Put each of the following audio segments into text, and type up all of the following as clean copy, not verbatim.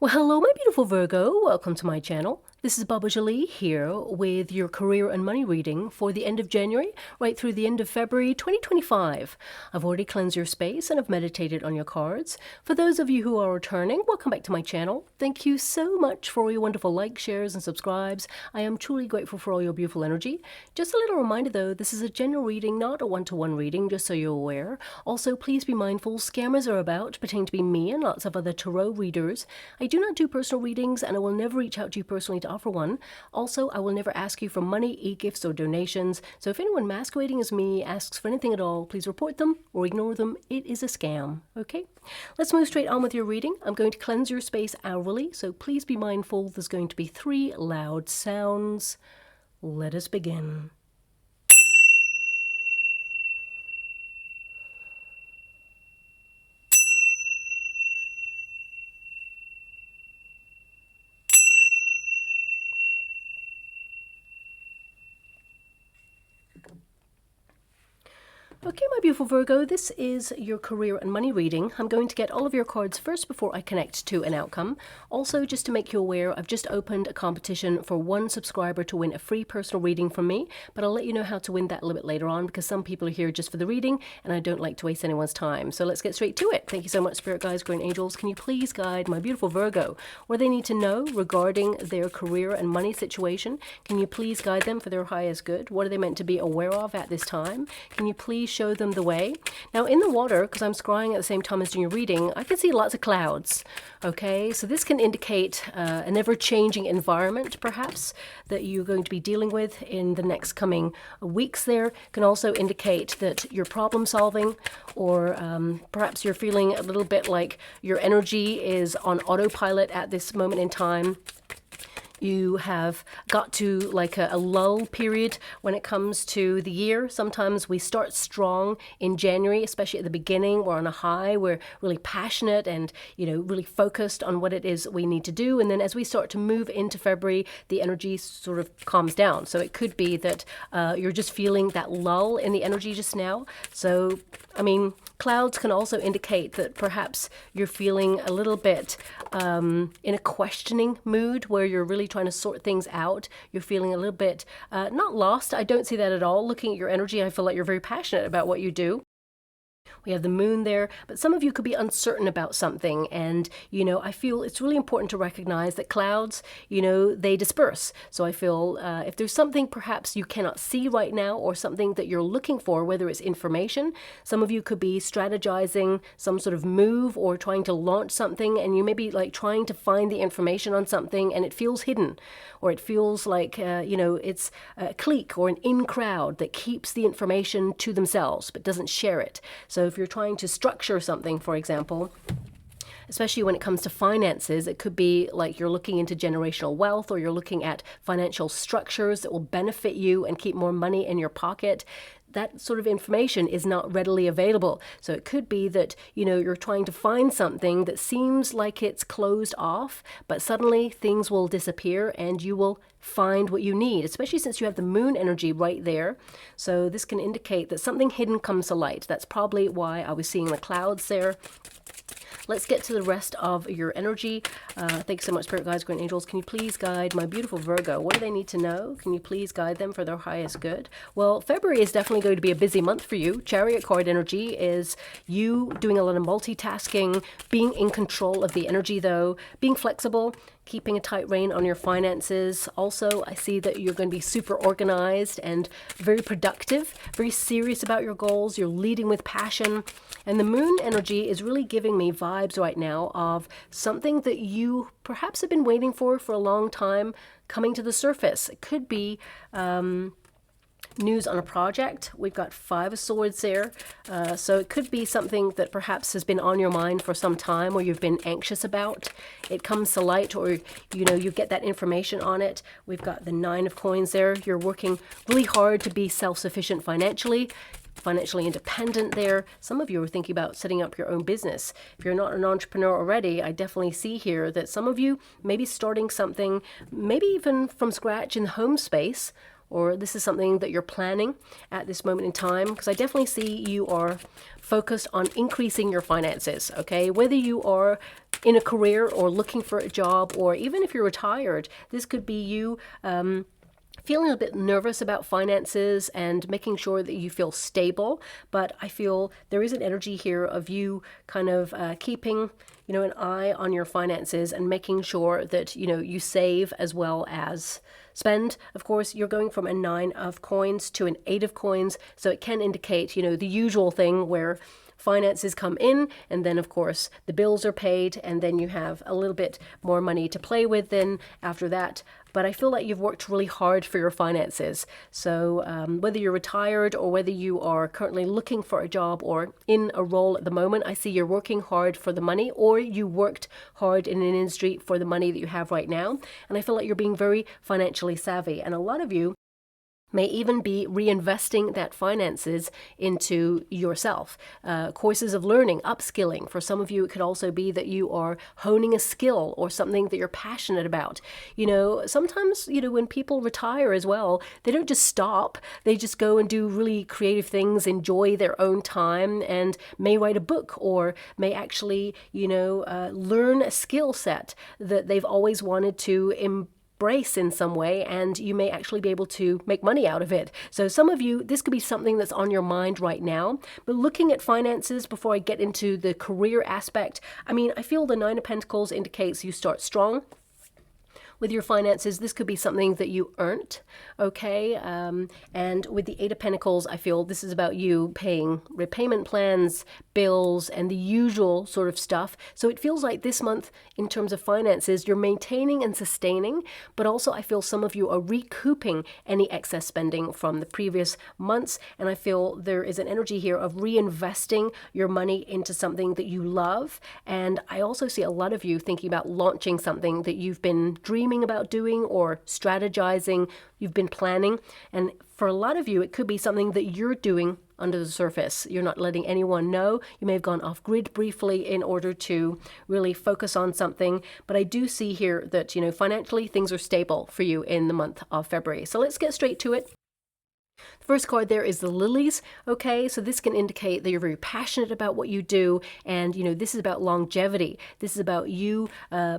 Well, hello, my beautiful Virgo. Welcome to my channel. This is Baba Jolie here with your career and money reading for the end of January, right through the end of February 2025. I've already cleansed your space and I've meditated on your cards. For those of you who are returning, welcome back to my channel. Thank you so much for all your wonderful likes, shares, and subscribes. I am truly grateful for all your beautiful energy. Just a little reminder though, this is a general reading, not a one-to-one reading, just so you're aware. Also, please be mindful, scammers are about, pretending to be me and lots of other tarot readers. I do not do personal readings and I will never reach out to you personally to offer one. Also, I will never ask you for money, e-gifts, or donations. So if anyone masquerading as me asks for anything at all, please report them or ignore them. It is a scam, okay? Let's move straight on with your reading. I'm going to cleanse your space hourly, so please be mindful. There's going to be 3 loud sounds. Let us begin. Okay, my beautiful Virgo, this is your career and money reading. I'm going to get all of your cards first before I connect to an outcome. Also, just to make you aware, I've just opened a competition for 1 subscriber to win a free personal reading from me, but I'll let you know how to win that a little bit later on because some people are here just for the reading and I don't like to waste anyone's time. So let's get straight to it. Thank you so much, Spirit Guides, Guardian Angels. Can you please guide my beautiful Virgo what they need to know regarding their career and money situation? Can you please guide them for their highest good? What are they meant to be aware of at this time? Can you please show them the way? Now in the water, because I'm scrying at the same time as doing your reading, I can see lots of clouds. Okay, so this can indicate an ever-changing environment perhaps that you're going to be dealing with in the next coming weeks. There can also indicate that you're problem solving, or perhaps you're feeling a little bit like your energy is on autopilot at this moment in time. You have got to like a lull period when it comes to the year. Sometimes we start strong in January, especially at the beginning. We're on a high. We're really passionate and, really focused on what it is we need to do. And then as we start to move into February, the energy sort of calms down. So it could be that you're just feeling that lull in the energy just now. So, clouds can also indicate that perhaps you're feeling a little bit in a questioning mood where you're really trying to sort things out. You're feeling a little bit not lost. I don't see that at all. Looking at your energy, I feel like you're very passionate about what you do. We have the moon there, but some of you could be uncertain about something. And, I feel it's really important to recognize that clouds, they disperse. So I feel if there's something perhaps you cannot see right now or something that you're looking for, whether it's information, some of you could be strategizing some sort of move or trying to launch something. And you may be like trying to find the information on something and it feels hidden, or it feels like, it's a clique or an in crowd that keeps the information to themselves but doesn't share it. So if you're trying to structure something, for example, especially when it comes to finances, it could be like you're looking into generational wealth, or you're looking at financial structures that will benefit you and keep more money in your pocket. That sort of information is not readily available. So it could be that, you're trying to find something that seems like it's closed off, but suddenly things will disappear and you will find what you need, especially since you have the moon energy right there. So this can indicate that something hidden comes to light. That's probably why I was seeing the clouds there. Let's get to the rest of your energy. Thanks so much, Spirit Guides, Guardian Angels. Can you please guide my beautiful Virgo? What do they need to know? Can you please guide them for their highest good? Well, February is definitely going to be a busy month for you. Chariot card energy is you doing a lot of multitasking, being in control of the energy though, being flexible, keeping a tight rein on your finances. Also, I see that you're going to be super organized and very productive, very serious about your goals. You're leading with passion. And the moon energy is really giving me vibes right now of something that you perhaps have been waiting for a long time coming to the surface. It could be news on a project. We've got 5 of Swords there. So it could be something that perhaps has been on your mind for some time or you've been anxious about. It comes to light, or, you get that information on it. We've got the 9 of Coins there. You're working really hard to be self-sufficient financially independent there. Some of you are thinking about setting up your own business. If you're not an entrepreneur already, I definitely see here that some of you may be starting something, maybe even from scratch in the home space, or this is something that you're planning at this moment in time, because I definitely see you are focused on increasing your finances, okay? Whether you are in a career or looking for a job, or even if you're retired, this could be you feeling a bit nervous about finances and making sure that you feel stable. But I feel there is an energy here of you kind of keeping, you know, an eye on your finances and making sure that, you know, you save as well as spend. Of course, you're going from a 9 of coins to an 8 of coins, so it can indicate, you know, the usual thing where finances come in, and then of course the bills are paid, and then you have a little bit more money to play with then after that. But I feel like you've worked really hard for your finances. So whether you're retired or whether you are currently looking for a job or in a role at the moment, I see you're working hard for the money, or you worked hard in an industry for the money that you have right now. And I feel like you're being very financially savvy. And a lot of you may even be reinvesting that finances into yourself. Courses of learning, upskilling. For some of you, it could also be that you are honing a skill or something that you're passionate about. You know, sometimes, you know, when people retire as well, they don't just stop. They just go and do really creative things, enjoy their own time, and may write a book, or may actually, you know, learn a skill set that they've always wanted to embrace in some way, and you may actually be able to make money out of it. So some of you, this could be something that's on your mind right now. But looking at finances, before I get into the career aspect, I mean, I feel the 9 of Pentacles indicates you start strong with your finances. This could be something that you earned, okay? And with the 8 of Pentacles, I feel this is about you paying repayment plans, bills, and the usual sort of stuff. So it feels like this month, in terms of finances, you're maintaining and sustaining, but also I feel some of you are recouping any excess spending from the previous months. And I feel there is an energy here of reinvesting your money into something that you love. And I also see a lot of you thinking about launching something that you've been dreaming about doing or strategizing, you've been planning. And for a lot of you, it could be something that you're doing under the surface. You're not letting anyone know. You may have gone off grid briefly in order to really focus on something. But I do see here that, you know, financially things are stable for you in the month of February. So let's get straight to it. The first card there is the lilies, okay? So this can indicate that you're very passionate about what you do, and, you know, this is about longevity. This is about you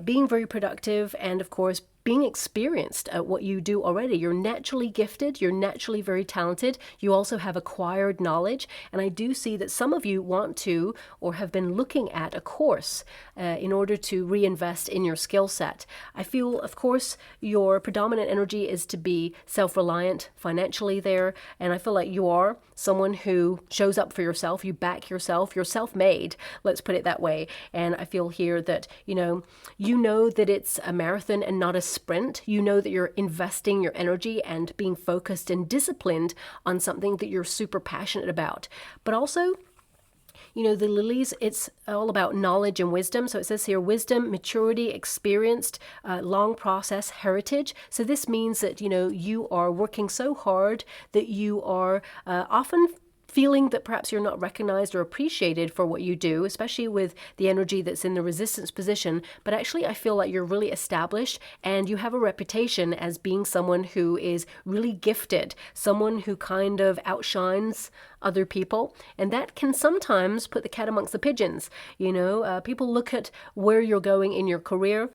being very productive and, of course, being experienced at what you do already. You're naturally gifted. You're naturally very talented. You also have acquired knowledge. And I do see that some of you want to or have been looking at a course in order to reinvest in your skill set. I feel, of course, your predominant energy is to be self-reliant financially there. And I feel like you are someone who shows up for yourself. You back yourself. You're self-made. Let's put it that way. And I feel here that, you know that it's a marathon and not a sprint. You know that you're investing your energy and being focused and disciplined on something that you're super passionate about. But also, you know, the lilies, it's all about knowledge and wisdom. So it says here, wisdom, maturity, experienced, long process, heritage. So this means that, you know, you are working so hard that you are often feeling that perhaps you're not recognized or appreciated for what you do, especially with the energy that's in the resistance position. But actually, I feel like you're really established and you have a reputation as being someone who is really gifted, someone who kind of outshines other people. And that can sometimes put the cat amongst the pigeons. You know, people look at where you're going in your career,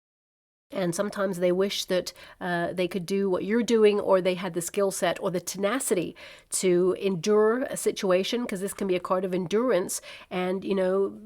and sometimes they wish that they could do what you're doing, or they had the skill set or the tenacity to endure a situation, because this can be a card of endurance. And, you know,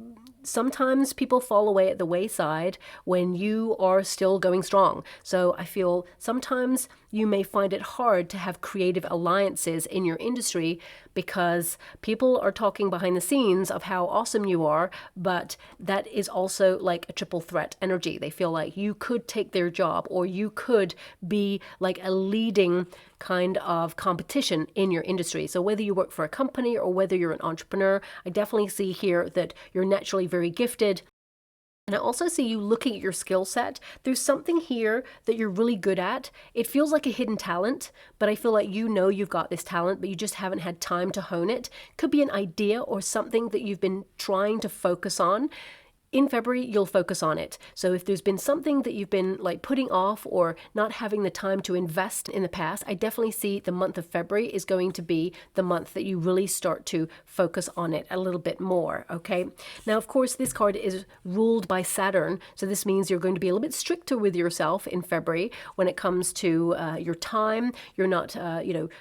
sometimes people fall away at the wayside when you are still going strong. So I feel sometimes you may find it hard to have creative alliances in your industry because people are talking behind the scenes of how awesome you are, but that is also like a triple threat energy. They feel like you could take their job, or you could be like a leading kind of competition in your industry. So whether you work for a company or whether you're an entrepreneur, I definitely see here that you're naturally very gifted. And I also see you looking at your skill set. There's something here that you're really good at. It feels like a hidden talent, but I feel like you know you've got this talent, but you just haven't had time to hone it. Could be an idea or something that you've been trying to focus on. in February, you'll focus on it. So if there's been something that you've been like putting off or not having the time to invest in the past, I definitely see the month of February is going to be the month that you really start to focus on it a little bit more, okay? Now, of course, this card is ruled by Saturn, so this means you're going to be a little bit stricter with yourself in February when it comes to your time. You're not,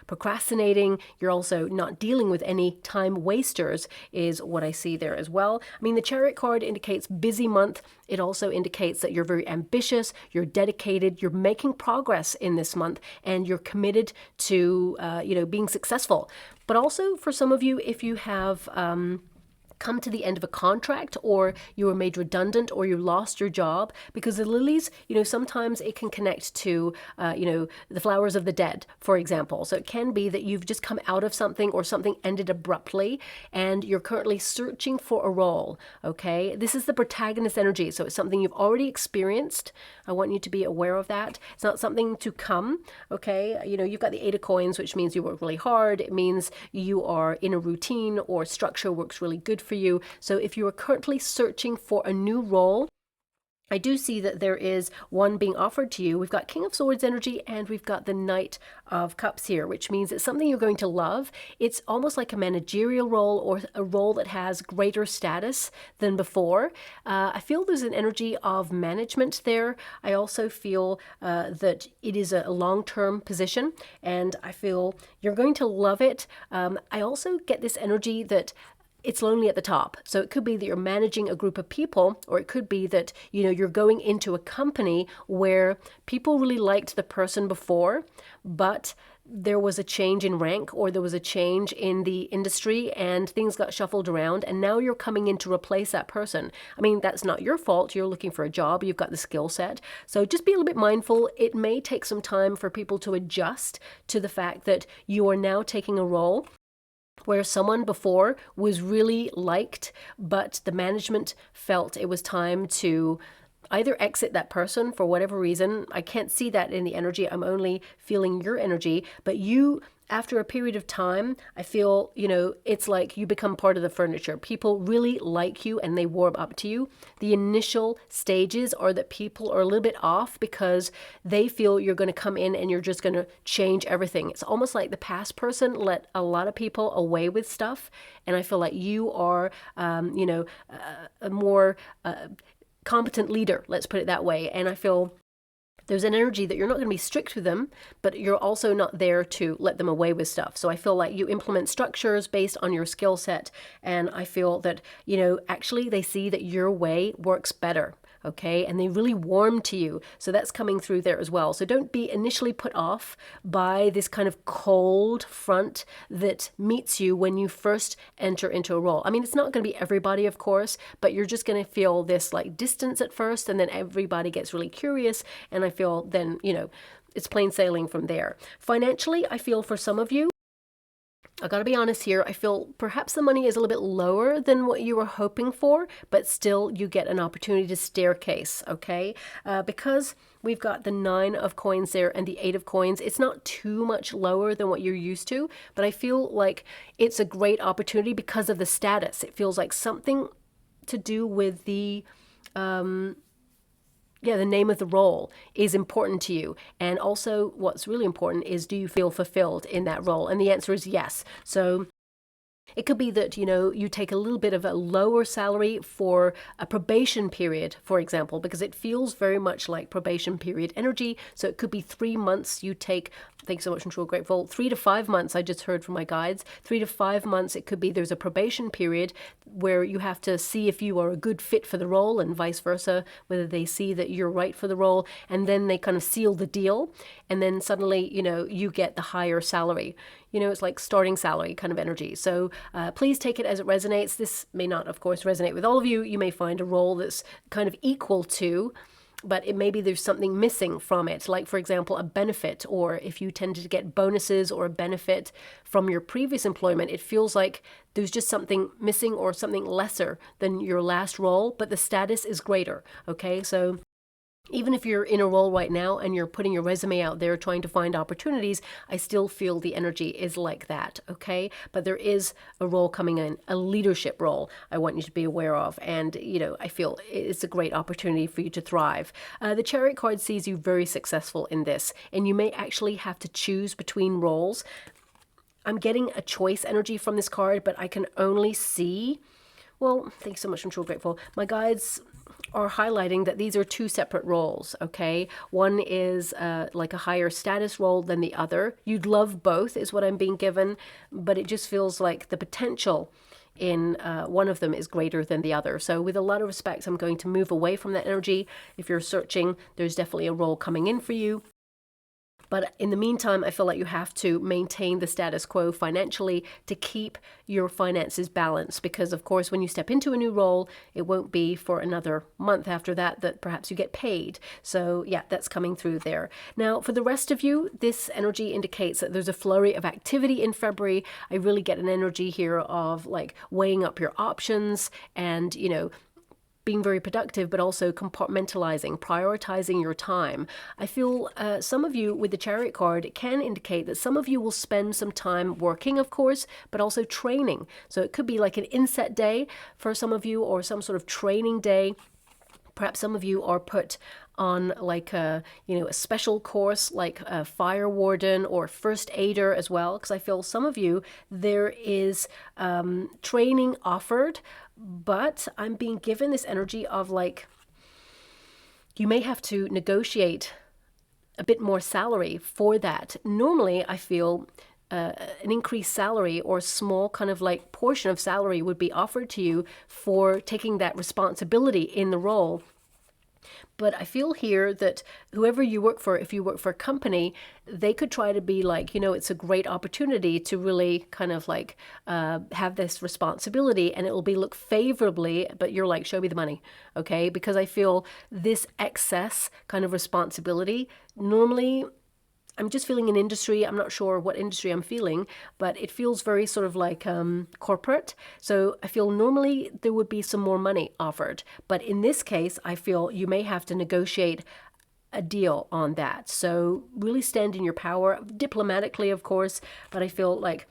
procrastinating. You're also not dealing with any time wasters is what I see there as well. I mean, the Chariot card indicates busy month. It also indicates that you're very ambitious, you're dedicated, you're making progress in this month, and you're committed to, being successful. But also for some of you, if you have come to the end of a contract, or you were made redundant, or you lost your job, because the lilies, sometimes it can connect to, the flowers of the dead, for example. So it can be that you've just come out of something, or something ended abruptly, and you're currently searching for a role, okay? This is the protagonist energy, so it's something you've already experienced. I want you to be aware of that. It's not something to come, okay? You've got the 8 of coins, which means you work really hard. It means you are in a routine, or structure works really good for you. So if you are currently searching for a new role, I do see that there is one being offered to you. We've got King of Swords energy, and we've got the Knight of Cups here, which means it's something you're going to love. It's almost like a managerial role, or a role that has greater status than before. I feel there's an energy of management there. I also feel that it is a long-term position, and I feel you're going to love it. I also get this energy that it's lonely at the top. So it could be that you're managing a group of people, or it could be that, you're going into a company where people really liked the person before, but there was a change in rank, or there was a change in the industry, and things got shuffled around, and now you're coming in to replace that person. I mean, that's not your fault. You're looking for a job. You've got the skill set. So just be a little bit mindful. It may take some time for people to adjust to the fact that you are now taking a role where someone before was really liked, but the management felt it was time to either exit that person for whatever reason. I can't see that in the energy. I'm only feeling your energy. But you, after a period of time, I feel, it's like you become part of the furniture. People really like you, and they warm up to you. The initial stages are that people are a little bit off because they feel you're going to come in and you're just going to change everything. It's almost like the past person let a lot of people away with stuff. And I feel like you are, a more competent leader, let's put it that way. And I feel there's an energy that you're not going to be strict with them, but you're also not there to let them away with stuff. So I feel like you implement structures based on your skill set. And I feel that, actually they see that your way works better. Okay, and they really warm to you. So that's coming through there as well. So don't be initially put off by this kind of cold front that meets you when you first enter into a role. I mean, it's not going to be everybody, of course, but you're just going to feel this like distance at first, and then everybody gets really curious. And I feel then, it's plain sailing from there. Financially, I feel for some of you, I gotta be honest here, I feel perhaps the money is a little bit lower than what you were hoping for, but still you get an opportunity to staircase, okay? Because we've got the 9 of coins there and the 8 of coins, it's not too much lower than what you're used to, but I feel like it's a great opportunity because of the status. It feels like something to do with the name of the role is important to you. And also what's really important is, do you feel fulfilled in that role? And the answer is yes. So it could be that, you take a little bit of a lower salary for a probation period, for example, because it feels very much like probation period energy. So it could be 3 months you take. Thanks so much, I'm sure grateful. 3 to 5 months, I just heard from my guides. 3 to 5 months, it could be there's a probation period where you have to see if you are a good fit for the role, and vice versa, whether they see that you're right for the role, and then they kind of seal the deal, and then suddenly, you get the higher salary. It's like starting salary kind of energy. So please take it as it resonates. This may not, of course, resonate with all of you. You may find a role that's kind of equal to, but it maybe there's something missing from it, like, for example, a benefit, or if you tended to get bonuses or a benefit from your previous employment, it feels like there's just something missing or something lesser than your last role, but the status is greater, okay? So Even if you're in a role right now and you're putting your resume out there trying to find opportunities, I still feel the energy is like that, okay? But there is a role coming in, a leadership role I want you to be aware of. And, I feel it's a great opportunity for you to thrive. The Chariot card sees you very successful in this, and you may actually have to choose between roles. I'm getting a choice energy from this card, but I can only see, well, thanks so much, I'm so grateful. My guides are highlighting that these are two separate roles, okay? One is like a higher status role than the other. You'd love both is what I'm being given, but it just feels like the potential in one of them is greater than the other. So with a lot of respect, I'm going to move away from that energy. If you're searching, there's definitely a role coming in for you. But in the meantime, I feel like you have to maintain the status quo financially to keep your finances balanced. Because, of course, when you step into a new role, it won't be for another month after that that perhaps you get paid. So, yeah, that's coming through there. Now, for the rest of you, this energy indicates that there's a flurry of activity in February. I really get an energy here of like weighing up your options and, being very productive, but also compartmentalizing, prioritizing your time. I feel some of you with the Chariot card, it can indicate that some of you will spend some time working, of course, but also training. So it could be like an inset day for some of you or some sort of training day. Perhaps some of you are put on like a special course like a fire warden or first aider as well, because I feel some of you there is training offered, but I'm being given this energy of like you may have to negotiate a bit more salary for that. Normally I feel an increased salary or small kind of like portion of salary would be offered to you for taking that responsibility in the role. But I feel here that whoever you work for, if you work for a company, they could try to be like, it's a great opportunity to really kind of like have this responsibility and it will be looked favorably, but you're like, show me the money, okay? Because I feel this excess kind of responsibility, normally I'm just feeling an industry. I'm not sure what industry I'm feeling, but it feels very sort of like corporate. So I feel normally there would be some more money offered. But in this case, I feel you may have to negotiate a deal on that. So really stand in your power, diplomatically, of course, but I feel like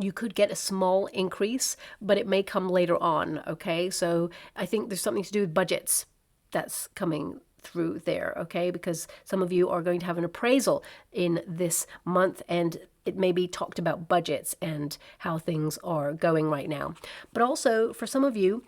you could get a small increase, but it may come later on, okay? So I think there's something to do with budgets that's coming through there, okay? Because some of you are going to have an appraisal in this month and it may be talked about budgets and how things are going right now. But also for some of you,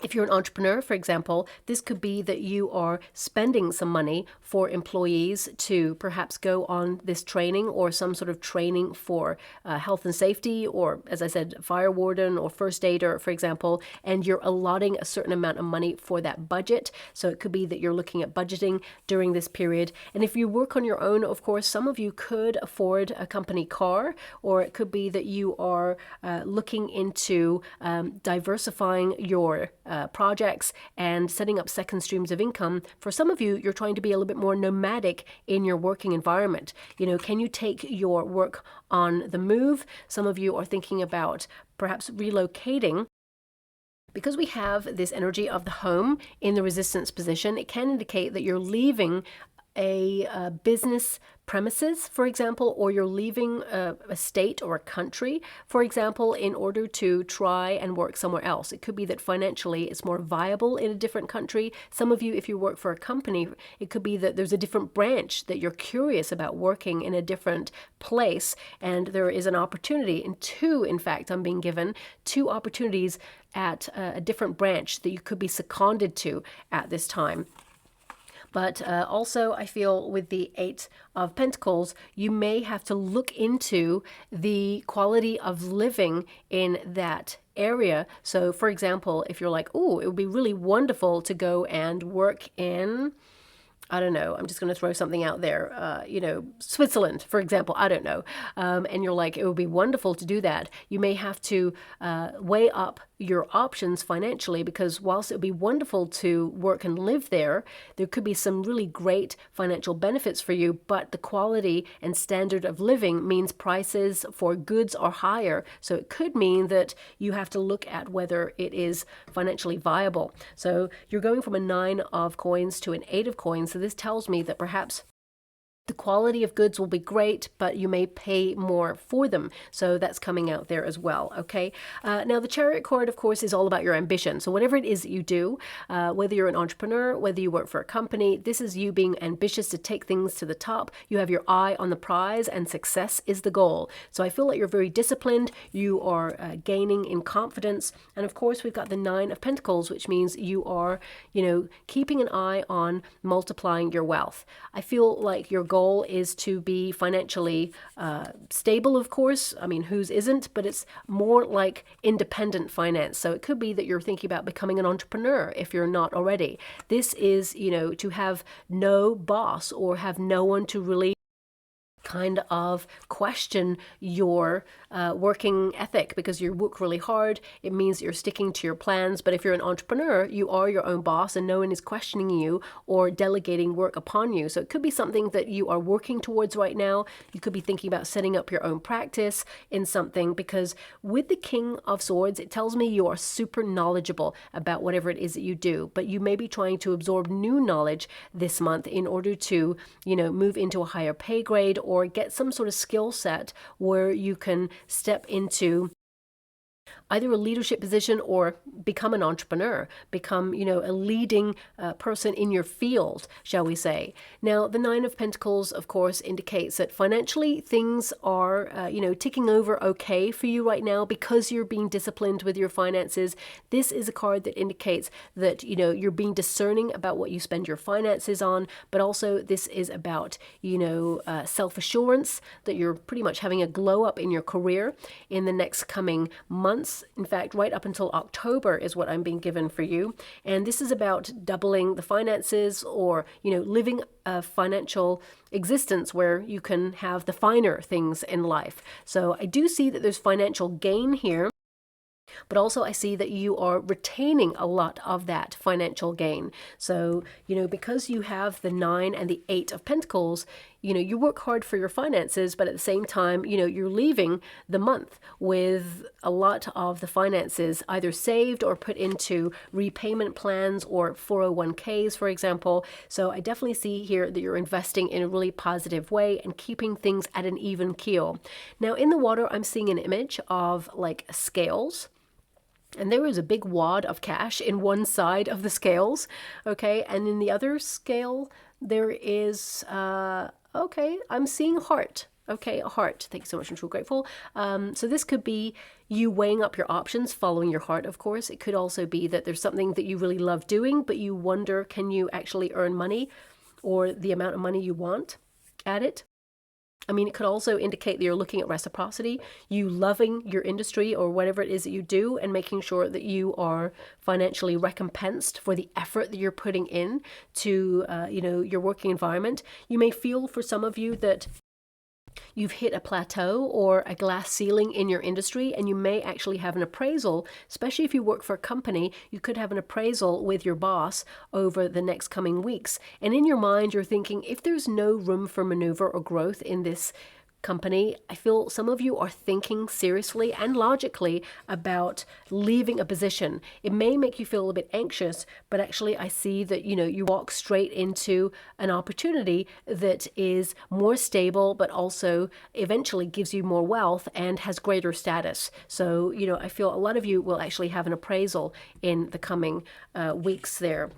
if you're an entrepreneur, for example, this could be that you are spending some money for employees to perhaps go on this training or some sort of training for health and safety or, as I said, fire warden or first aider, for example, and you're allotting a certain amount of money for that budget. So it could be that you're looking at budgeting during this period. And if you work on your own, of course, some of you could afford a company car, or it could be that you are looking into diversifying your projects and setting up second streams of income. For some of you, you're trying to be a little bit more nomadic in your working environment. Can you take your work on the move? Some of you are thinking about perhaps relocating. Because we have this energy of the home in the resistance position, it can indicate that you're leaving a business premises, for example, or you're leaving a state or a country, for example, in order to try and work somewhere else. It could be that financially it's more viable in a different country. Some of you, if you work for a company, it could be that there's a different branch that you're curious about working in a different place, and there is an opportunity. And two, in fact, I'm being given two opportunities at a different branch that you could be seconded to at this time. But also I feel with the Eight of Pentacles, you may have to look into the quality of living in that area. So for example, if you're like, oh, it would be really wonderful to go and work in I don't know, I'm just going to throw something out there, Switzerland, for example, I don't know. And you're like, it would be wonderful to do that. You may have to weigh up your options financially, because whilst it would be wonderful to work and live there, there could be some really great financial benefits for you, but the quality and standard of living means prices for goods are higher. So it could mean that you have to look at whether it is financially viable. So you're going from a 9 of coins to an 8 of coins. So this tells me that perhaps the quality of goods will be great, but you may pay more for them. So that's coming out there as well, okay? Now, the Chariot card, of course, is all about your ambition. So whatever it is that you do, whether you're an entrepreneur, whether you work for a company, this is you being ambitious to take things to the top. You have your eye on the prize, and success is the goal. So I feel like you're very disciplined. You are gaining in confidence. And of course, we've got the 9 of Pentacles, which means you are, keeping an eye on multiplying your wealth. I feel like your goal is to be financially stable, of course. I mean, whose isn't? But it's more like independent finance. So it could be that you're thinking about becoming an entrepreneur if you're not already. This is, to have no boss or have no one to really kind of question your working ethic, because you work really hard. It means you're sticking to your plans. But if you're an entrepreneur, you are your own boss and no one is questioning you or delegating work upon you. So it could be something that you are working towards right now. You could be thinking about setting up your own practice in something, because with the King of Swords, it tells me you are super knowledgeable about whatever it is that you do, but you may be trying to absorb new knowledge this month in order to, move into a higher pay grade or get some sort of skill set where you can step into either a leadership position or become an entrepreneur, become, a leading person in your field, shall we say. Now, the 9 of Pentacles, of course, indicates that financially things are, ticking over okay for you right now because you're being disciplined with your finances. This is a card that indicates that, you're being discerning about what you spend your finances on, but also this is about, self-assurance, that you're pretty much having a glow up in your career in the next coming months. In fact, right up until October is what I'm being given for you. And this is about doubling the finances or, living a financial existence where you can have the finer things in life. So I do see that there's financial gain here. But also I see that you are retaining a lot of that financial gain. So, because you have the 9 and the 8 of Pentacles, you work hard for your finances, but at the same time, you're leaving the month with a lot of the finances either saved or put into repayment plans or 401ks, for example. So I definitely see here that you're investing in a really positive way and keeping things at an even keel. Now, in the water, I'm seeing an image of like scales. And there is a big wad of cash in one side of the scales, okay? And in the other scale, there is, I'm seeing heart. Okay, a heart. Thanks so much, I'm so grateful. So this could be you weighing up your options, following your heart, of course. It could also be that there's something that you really love doing, but you wonder, can you actually earn money or the amount of money you want at it? I mean, it could also indicate that you're looking at reciprocity, you loving your industry or whatever it is that you do and making sure that you are financially recompensed for the effort that you're putting in to, your working environment. You may feel for some of you that you've hit a plateau or a glass ceiling in your industry, and you may actually have an appraisal, especially if you work for a company. You could have an appraisal with your boss over the next coming weeks. And in your mind, you're thinking, if there's no room for maneuver or growth in this company, I feel some of you are thinking seriously and logically about leaving a position. It may make you feel a bit anxious, but actually I see that, you walk straight into an opportunity that is more stable, but also eventually gives you more wealth and has greater status. So, I feel a lot of you will actually have an appraisal in the coming weeks there.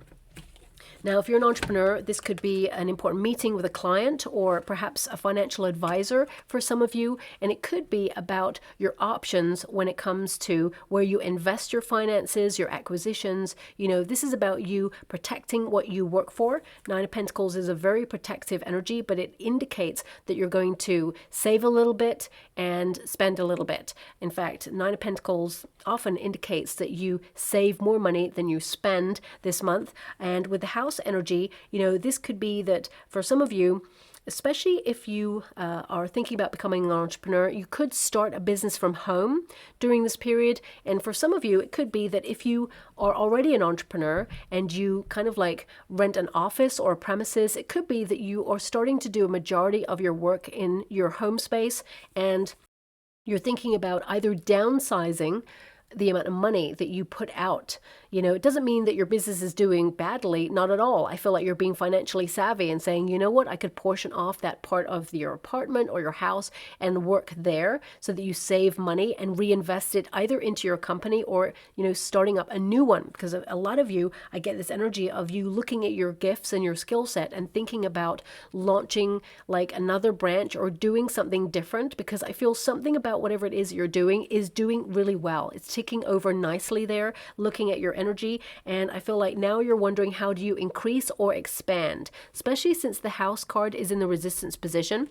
Now, if you're an entrepreneur, this could be an important meeting with a client or perhaps a financial advisor for some of you. And it could be about your options when it comes to where you invest your finances, your acquisitions. This is about you protecting what you work for. 9 of Pentacles is a very protective energy, but it indicates that you're going to save a little bit and spend a little bit. In fact, 9 of Pentacles often indicates that you save more money than you spend this month. And with the house house energy, this could be that for some of you, especially if you are thinking about becoming an entrepreneur, you could start a business from home during this period. And for some of you, it could be that if you are already an entrepreneur and you kind of like rent an office or a premises, it could be that you are starting to do a majority of your work in your home space, and you're thinking about either downsizing the amount of money that you put out. It doesn't mean that your business is doing badly, not at all. I feel like you're being financially savvy and saying, you know what, I could portion off that part of your apartment or your house and work there so that you save money and reinvest it either into your company or, starting up a new one. Because a lot of you, I get this energy of you looking at your gifts and your skill set and thinking about launching like another branch or doing something different, because I feel something about whatever it is you're doing is doing really well. It's ticking over nicely there, looking at your energy. And I feel like now you're wondering, how do you increase or expand, especially since the house card is in the resistance position.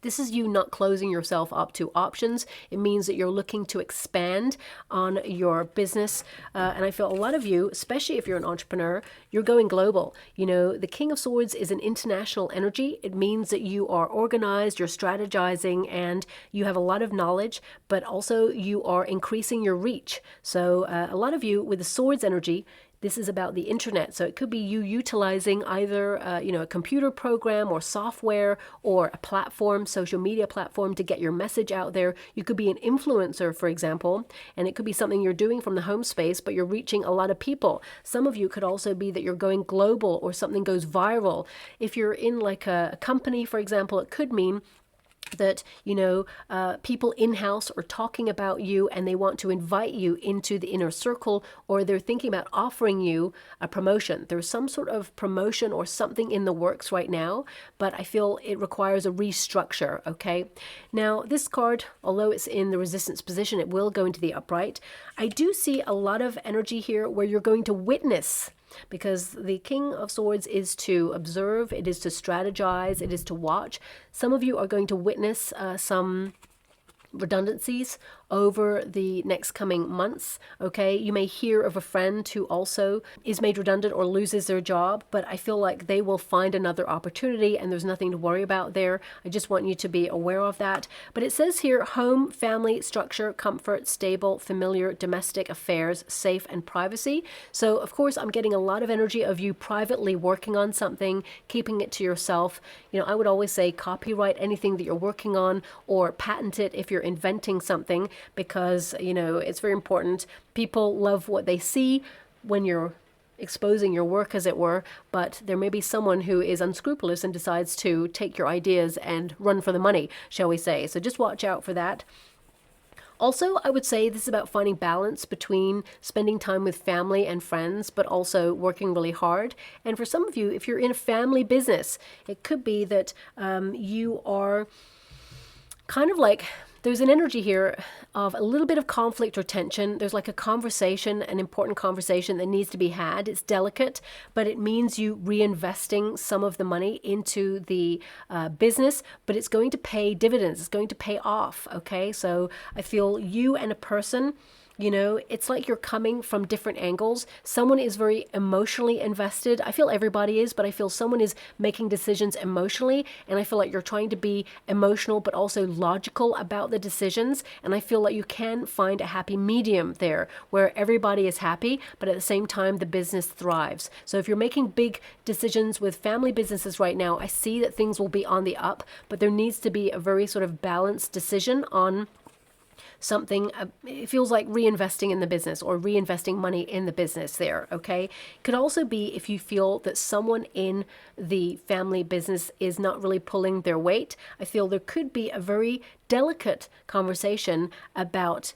This is you not closing yourself up to options. It means that you're looking to expand on your business. And I feel a lot of you, especially if you're an entrepreneur, you're going global. The King of Swords is an international energy. It means that you are organized, you're strategizing, and you have a lot of knowledge, but also you are increasing your reach. So a lot of you with the Swords energy, this is about the internet. So it could be you utilizing either, a computer program or software or a platform, social media platform to get your message out there. You could be an influencer, for example, and it could be something you're doing from the home space, but you're reaching a lot of people. Some of you could also be that you're going global or something goes viral. If you're in like a company, for example, it could mean that people in-house are talking about you and they want to invite you into the inner circle, or they're thinking about offering you a promotion. There's some sort of promotion or something in the works right now, but I feel it requires a restructure. Okay, now this card, although it's in the resistance position, it will go into the upright. I do see a lot of energy here where you're going to witness, because the King of Swords is to observe, it is to strategize, it is to watch. Some of you are going to witness some redundancies over the next coming months. Okay, you may hear of a friend who also is made redundant or loses their job, but I feel like they will find another opportunity and there's nothing to worry about there. I just want you to be aware of that. But it says here, home, family, structure, comfort, stable, familiar, domestic affairs, safe, and privacy. So of course I'm getting a lot of energy of you privately working on something, keeping it to yourself. I would always say copyright anything that you're working on or patent it if you're inventing something, because it's very important. People love what they see when you're exposing your work, as it were, but there may be someone who is unscrupulous and decides to take your ideas and run for the money, shall we say. So just watch out for that. Also, I would say this is about finding balance between spending time with family and friends, but also working really hard. And for some of you, if you're in a family business, it could be that you are kind of like, there's an energy here of a little bit of conflict or tension. There's like a conversation, an important conversation that needs to be had. It's delicate, but it means you reinvesting some of the money into the business, but it's going to pay dividends. It's going to pay off. Okay, so I feel you and a person, it's like you're coming from different angles. Someone is very emotionally invested. I feel everybody is, but I feel someone is making decisions emotionally, and I feel like you're trying to be emotional but also logical about the decisions, and I feel like you can find a happy medium there where everybody is happy, but at the same time the business thrives. So if you're making big decisions with family businesses right now, I see that things will be on the up, but there needs to be a very sort of balanced decision on something. It feels like reinvesting in the business or reinvesting money in the business there. Okay, could also be if you feel that someone in the family business is not really pulling their weight. I feel there could be a very delicate conversation about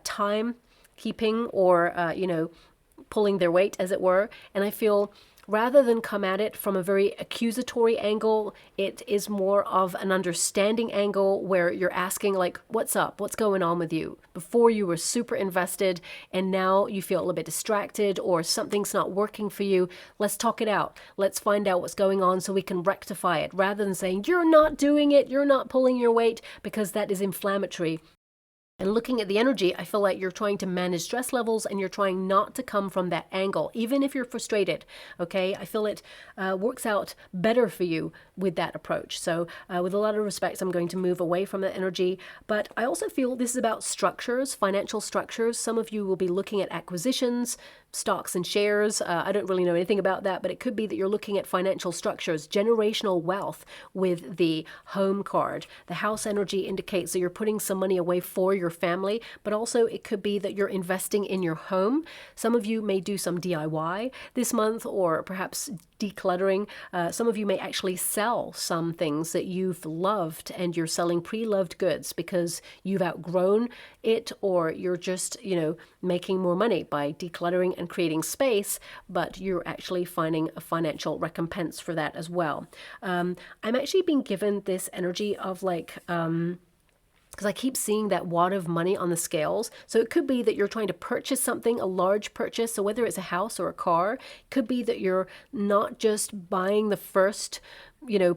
time keeping or pulling their weight, as it were. And I feel rather than come at it from a very accusatory angle, it is more of an understanding angle where you're asking like, what's up? What's going on with you? Before you were super invested and now you feel a little bit distracted or something's not working for you. Let's talk it out. Let's find out what's going on so we can rectify it, rather than saying, you're not doing it, you're not pulling your weight, because that is inflammatory. And looking at the energy, I feel like you're trying to manage stress levels and you're trying not to come from that angle, even if you're frustrated, okay? I feel it works out better for you with that approach. So with a lot of respect, I'm going to move away from that energy. But I also feel this is about structures, financial structures. Some of you will be looking at acquisitions, stocks and shares. I don't really know anything about that, but it could be that you're looking at financial structures, generational wealth with the home card. The house energy indicates that you're putting some money away for your family, but also it could be that you're investing in your home. Some of you may do some DIY this month, or perhaps decluttering. Some of you may actually sell some things that you've loved and you're selling pre-loved goods because you've outgrown it, or you're just, making more money by decluttering and creating space, but you're actually finding a financial recompense for that as well. I'm actually being given this energy of like, because I keep seeing that wad of money on the scales. So it could be that you're trying to purchase something, a large purchase. So whether it's a house or a car, it could be that you're not just buying the first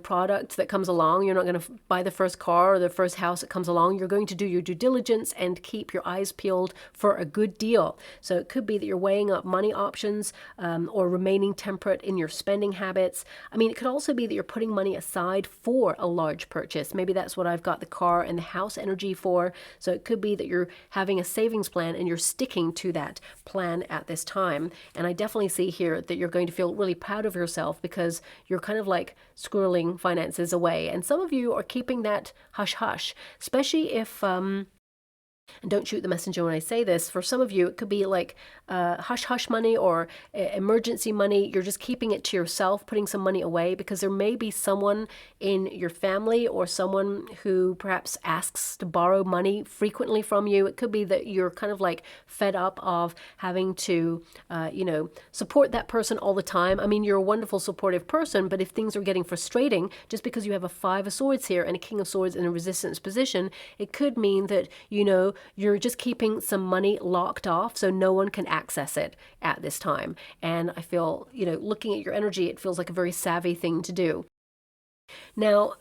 product that comes along. You're not going to buy the first car or the first house that comes along. You're going to do your due diligence and keep your eyes peeled for a good deal. So it could be that you're weighing up money options or remaining temperate in your spending habits. I mean, it could also be that you're putting money aside for a large purchase. Maybe that's what I've got the car and the house energy for. So it could be that you're having a savings plan and you're sticking to that plan at this time. And I definitely see here that you're going to feel really proud of yourself because you're kind of like squirreling finances away. And some of you are keeping that hush hush, especially if and don't shoot the messenger when I say this. For some of you, it could be like hush hush money or emergency money. You're just keeping it to yourself, putting some money away, because there may be someone in your family or someone who perhaps asks to borrow money frequently from you. It could be that you're kind of like fed up of having to, support that person all the time. I mean, you're a wonderful, supportive person, but if things are getting frustrating, just because you have a Five of Swords here and a King of Swords in a resistance position, it could mean that, you're just keeping some money locked off so no one can access it at this time. And I feel, looking at your energy, it feels like a very savvy thing to do. Now,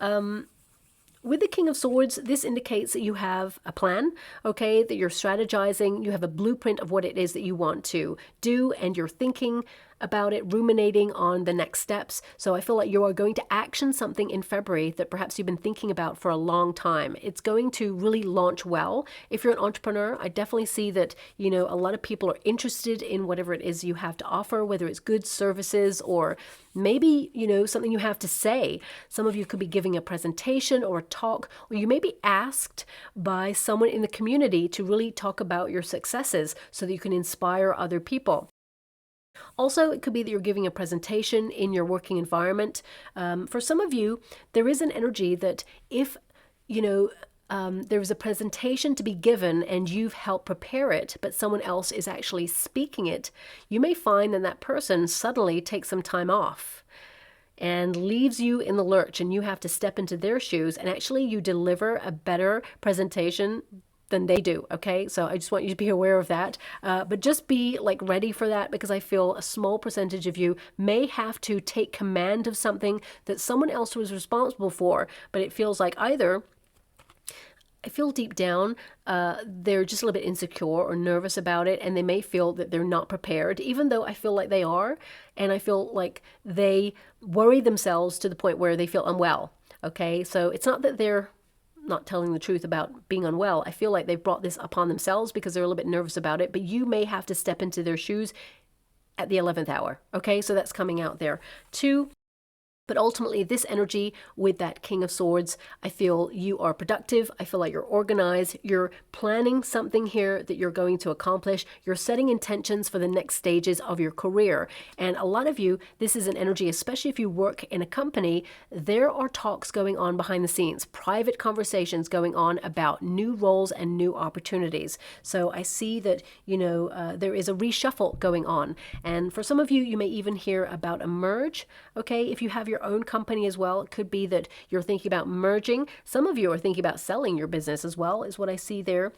with the King of Swords, this indicates that you have a plan, okay, that you're strategizing, you have a blueprint of what it is that you want to do, and you're thinking about it, ruminating on the next steps. So I feel like you are going to action something in February that perhaps you've been thinking about for a long time. It's going to really launch well. If you're an entrepreneur, I definitely see that, a lot of people are interested in whatever it is you have to offer, whether it's goods, services, or maybe, something you have to say. Some of you could be giving a presentation or a talk, or you may be asked by someone in the community to really talk about your successes so that you can inspire other people. Also, it could be that you're giving a presentation in your working environment. For some of you, there is an energy that if, there's a presentation to be given and you've helped prepare it, but someone else is actually speaking it, you may find that person suddenly takes some time off and leaves you in the lurch, and you have to step into their shoes, and actually you deliver a better presentation than they do, okay? So I just want you to be aware of that. But just be ready for that, because I feel a small percentage of you may have to take command of something that someone else was responsible for, but it feels like either I feel deep down they're just a little bit insecure or nervous about it, and they may feel that they're not prepared, even though I feel like they are, and I feel like they worry themselves to the point where they feel unwell, okay? So it's not that they're not telling the truth about being unwell. I feel like they've brought this upon themselves because they're a little bit nervous about it, but you may have to step into their shoes at the 11th hour, okay? So that's coming out there. 2, but ultimately, this energy with that King of Swords, I feel you are productive. I feel like you're organized. You're planning something here that you're going to accomplish. You're setting intentions for the next stages of your career. And a lot of you, this is an energy, especially if you work in a company, there are talks going on behind the scenes, private conversations going on about new roles and new opportunities. So I see that, there is a reshuffle going on. And for some of you, you may even hear about a merge, okay? If you have your own company as well, it could be that you're thinking about merging. Some of you are thinking about selling your business as well, is what I see there,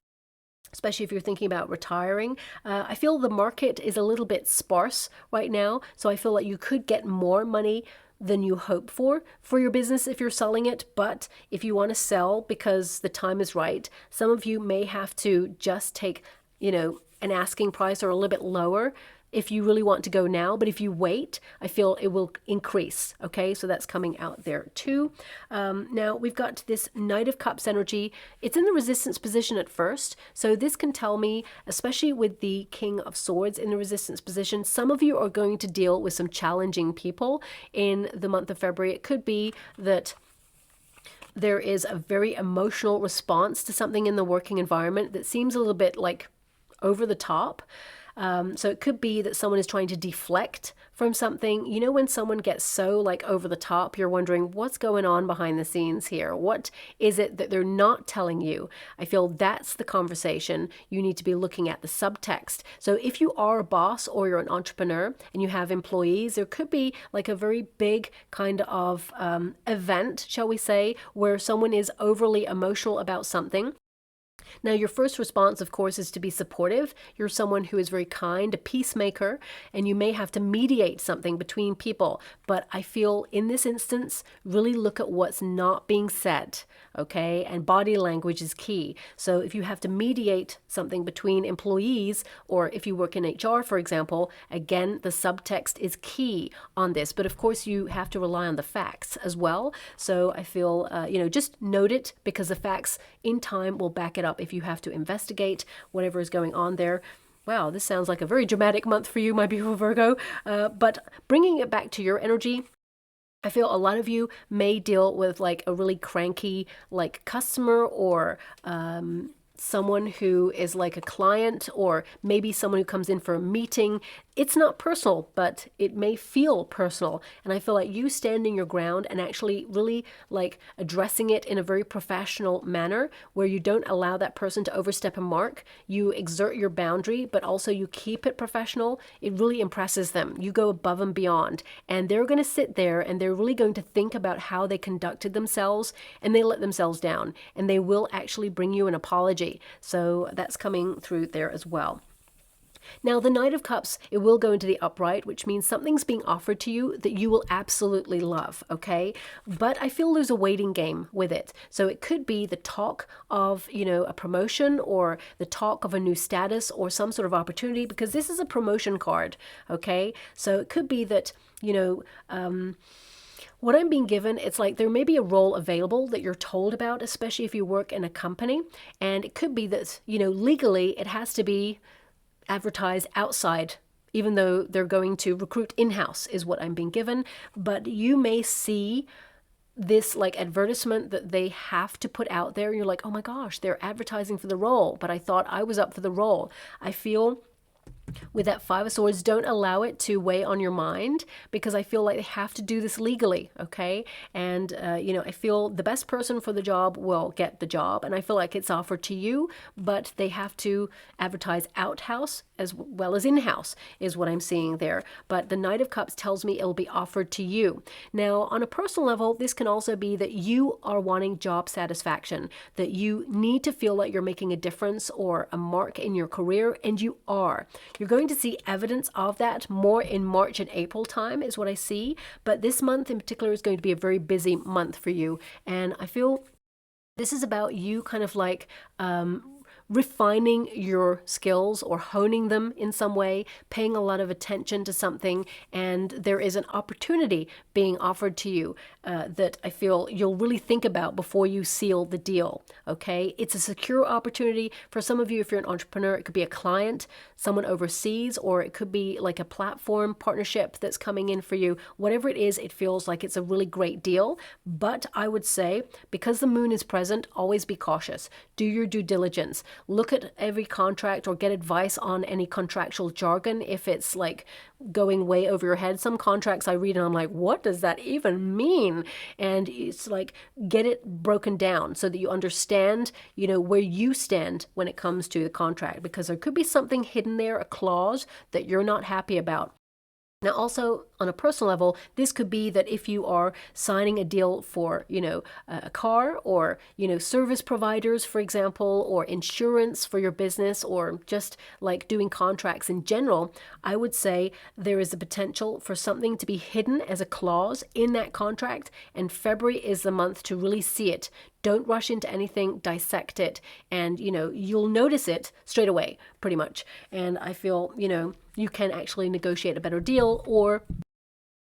especially if you're thinking about retiring. I feel the market is a little bit sparse right now, so I feel like you could get more money than you hope for your business if you're selling it. But if you want to sell because the time is right, some of you may have to just take, an asking price or a little bit lower if you really want to go now. But if you wait, I feel it will increase. Okay, so that's coming out there too. Now we've got this Knight of Cups energy. It's in the resistance position at first. So this can tell me, especially with the King of Swords in the resistance position, some of you are going to deal with some challenging people in the month of February. It could be that there is a very emotional response to something in the working environment that seems a little bit like over the top. So it could be that someone is trying to deflect from something. You know, when someone gets so like over the top, you're wondering what's going on behind the scenes here. What is it that they're not telling you? I feel that's the conversation. You need to be looking at the subtext. So if you are a boss or you're an entrepreneur and you have employees, there could be like a very big kind of event, shall we say, where someone is overly emotional about something. Now, your first response, of course, is to be supportive. You're someone who is very kind, a peacemaker, and you may have to mediate something between people. But I feel in this instance, really look at what's not being said, okay? And body language is key. So if you have to mediate something between employees, or if you work in HR, for example, again, the subtext is key on this. But of course, you have to rely on the facts as well. So I feel, just note it, because the facts in time will back it up if you have to investigate whatever is going on there. Wow, this sounds like a very dramatic month for you, my beautiful Virgo. But bringing it back to your energy, I feel a lot of you may deal with like a really cranky like customer, or someone who is like a client, or maybe someone who comes in for a meeting. It's not personal, but it may feel personal. And I feel like you standing your ground and actually really like addressing it in a very professional manner, where you don't allow that person to overstep a mark. You exert your boundary, but also you keep it professional. It really impresses them. You go above and beyond, and they're going to sit there and they're really going to think about how they conducted themselves, and they let themselves down, and they will actually bring you an apology. So that's coming through there as well. Now, the Knight of Cups, it will go into the upright, which means something's being offered to you that you will absolutely love, okay? But I feel there's a waiting game with it. So it could be the talk of, a promotion, or the talk of a new status, or some sort of opportunity, because this is a promotion card, okay? So it could be that, what I'm being given, it's like there may be a role available that you're told about, especially if you work in a company. And it could be that, legally it has to be advertised outside, even though they're going to recruit in-house, is what I'm being given. But you may see this like advertisement that they have to put out there. And you're like, oh my gosh, they're advertising for the role, but I thought I was up for the role. I feel with that Five of Swords, don't allow it to weigh on your mind, because I feel like they have to do this legally, okay? And, I feel the best person for the job will get the job, and I feel like it's offered to you, but they have to advertise outhouse as well as in-house, is what I'm seeing there. But the Knight of Cups tells me it'll be offered to you. Now, on a personal level, this can also be that you are wanting job satisfaction, that you need to feel like you're making a difference or a mark in your career, and you are. You're going to see evidence of that more in March and April time, is what I see. But this month in particular is going to be a very busy month for you. And I feel this is about you kind of like refining your skills or honing them in some way, paying a lot of attention to something, and there is an opportunity being offered to you that I feel you'll really think about before you seal the deal, okay? It's a secure opportunity. For some of you, if you're an entrepreneur, it could be a client, someone overseas, or it could be like a platform partnership that's coming in for you. Whatever it is, it feels like it's a really great deal. But I would say, because the moon is present, always be cautious. Do your due diligence. Look at every contract or get advice on any contractual jargon if it's like going way over your head. Some contracts I read and I'm like, what does that even mean? And it's like, get it broken down so that you understand, where you stand when it comes to the contract, because there could be something hidden there, a clause that you're not happy about. Now, also on a personal level, this could be that if you are signing a deal for, a car, or, service providers, for example, or insurance for your business, or just like doing contracts in general, I would say there is a potential for something to be hidden as a clause in that contract. And February is the month to really see it. Don't rush into anything, dissect it, and, you'll notice it straight away, pretty much. And I feel, you can actually negotiate a better deal or